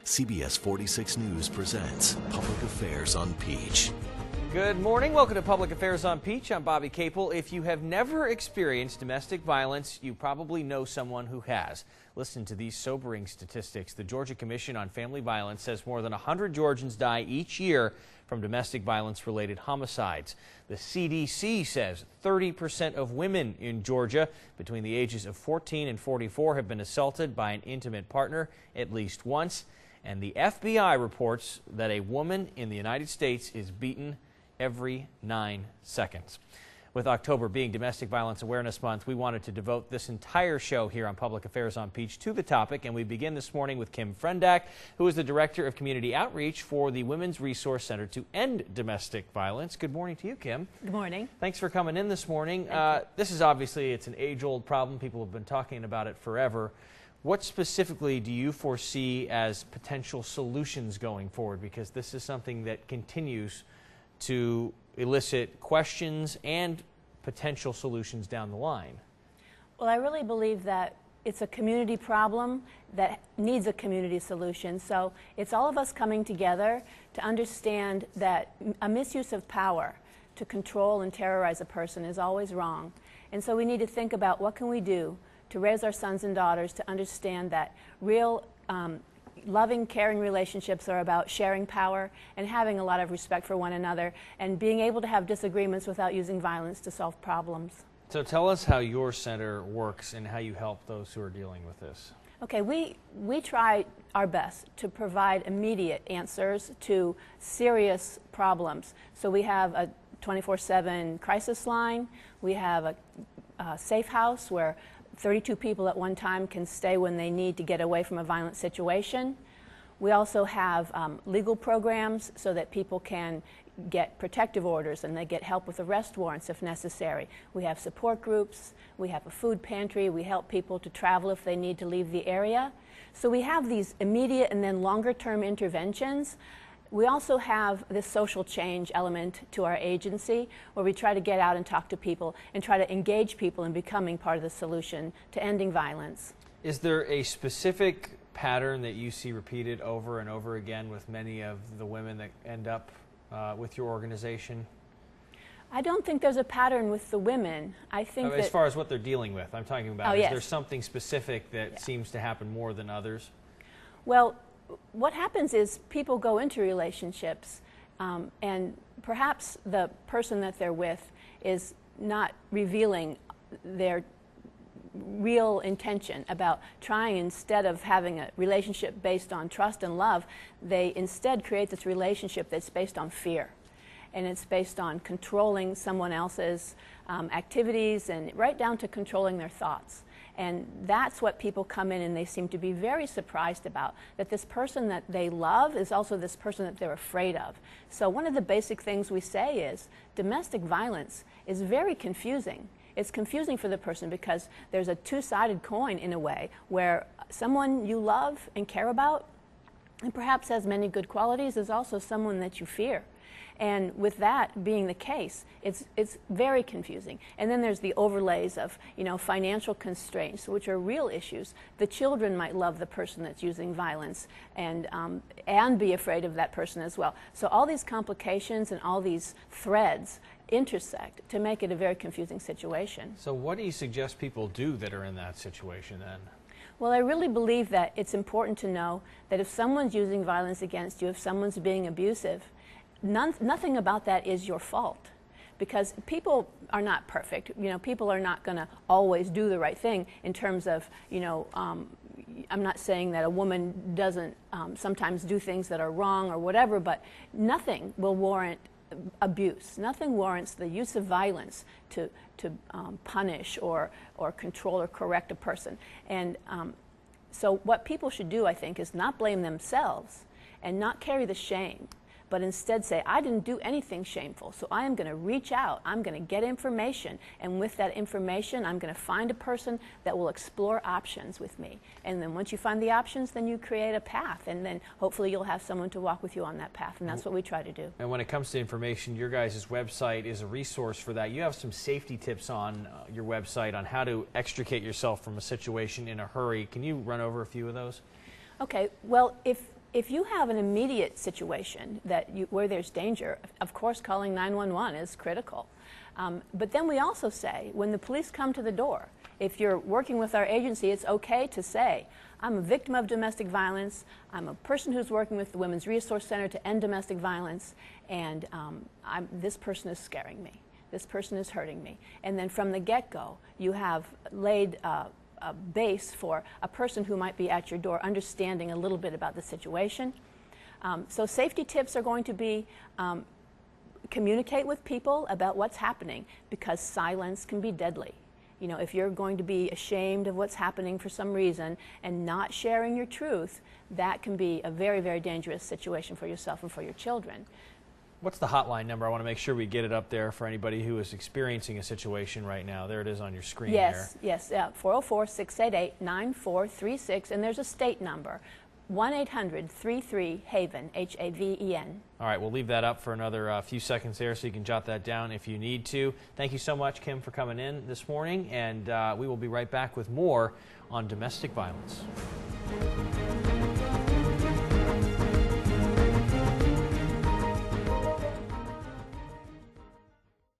CBS 46 News presents Public Affairs on Peach. Good morning. Welcome to Public Affairs on Peach. I'm Bobby Capel. If you have never experienced domestic violence, you probably know someone who has. Listen to these sobering statistics. The Georgia Commission on Family Violence says more than 100 Georgians die each year from domestic violence-related homicides. The CDC says 30% of women in Georgia between the ages of 14 and 44 have been assaulted by an intimate partner at least once. And the FBI reports that a woman in the United States is beaten every 9 seconds. With October being Domestic Violence Awareness Month, we wanted to devote this entire show here on Public Affairs on Peach to the topic, and we begin this morning with Kim Frendak, who is the Director of Community Outreach for the Women's Resource Center to End Domestic Violence. Good morning to you, Kim. Good morning. Thanks for coming in this morning. This is obviously, it's an age-old problem. People have been talking about it forever. What specifically do you foresee as potential solutions going forward? Because this is something that continues to elicit questions and potential solutions down the line. Well, I really believe that it's a community problem that needs a community solution. So it's all of us coming together to understand that a misuse of power to control and terrorize a person is always wrong. And so we need to think about what can we do to raise our sons and daughters to understand that real loving, caring relationships are about sharing power and having a lot of respect for one another and being able to have disagreements without using violence to solve problems. So tell us how your center works and how you help those who are dealing with this. Okay, we try our best to provide immediate answers to serious problems. So we have a 24/7 crisis line. We have a safe house where 32 people at one time can stay when they need to get away from a violent situation. We also have legal programs so that people can get protective orders and they get help with arrest warrants if necessary. We have support groups, we have a food pantry, we help people to travel if they need to leave the area. So we have these immediate and then longer term interventions. We also have this social change element to our agency where we try to get out and talk to people and try to engage people in becoming part of the solution to ending violence. Is there a specific pattern that you see repeated over and over again with many of the women that end up with your organization? I don't think there's a pattern with the women. I think as far as what they're dealing with, I'm talking about, is yes. there something specific that seems to happen more than others? Well, what happens is people go into relationships and perhaps the person that they're with is not revealing their real intention about trying, instead of having a relationship based on trust and love, they instead create this relationship that's based on fear. And it's based on controlling someone else's activities and right down to controlling their thoughts. And that's what people come in and they seem to be very surprised about, that this person that they love is also this person that they're afraid of. So one of the basic things we say is domestic violence is very confusing. It's confusing for the person because there's a two-sided coin in a way where someone you love and care about and perhaps has many good qualities is also someone that you fear. And with that being the case, it's very confusing. And then there's the overlays of, financial constraints, which are real issues. The children might love the person that's using violence and be afraid of that person as well. So all these complications and all these threads intersect to make it a very confusing situation. So what do you suggest people do that are in that situation then? Well, I really believe that it's important to know that if someone's using violence against you, if someone's being abusive, nothing about that is your fault, because people are not perfect. People are not going to always do the right thing in terms of, I'm not saying that a woman doesn't sometimes do things that are wrong or whatever, but nothing will warrant abuse. Nothing warrants the use of violence to punish or control or correct a person. And so what people should do, I think, is not blame themselves and not carry the shame, but instead say, I didn't do anything shameful, so I am going to reach out, I'm going to get information, and with that information, I'm going to find a person that will explore options with me. And then once you find the options, then you create a path, and then hopefully you'll have someone to walk with you on that path, and that's what we try to do. And when it comes to information, your guys' website is a resource for that. You have some safety tips on your website on how to extricate yourself from a situation in a hurry. Can you run over a few of those? Okay, well, if if you have an immediate situation where there's danger, of course calling 911 is critical. But then we also say, when the police come to the door, if you're working with our agency, it's okay to say, I'm a victim of domestic violence, I'm a person who's working with the Women's Resource Center to end domestic violence, and this person is scaring me. This person is hurting me. And then from the get-go, you have laid a base for a person who might be at your door understanding a little bit about the situation. So safety tips are going to be communicate with people about what's happening, because silence can be deadly. You know, if you're going to be ashamed of what's happening for some reason and not sharing your truth, that can be a very, very dangerous situation for yourself and for your children. What's the hotline number? I want to make sure we get it up there for anybody who is experiencing a situation right now. There it is on your screen. Yes, there. Yes, 404-688-9436, and there's a state number, 1-800-33-HAVEN, H-A-V-E-N. All right, we'll leave that up for another few seconds there so you can jot that down if you need to. Thank you so much, Kim, for coming in this morning, and we will be right back with more on domestic violence.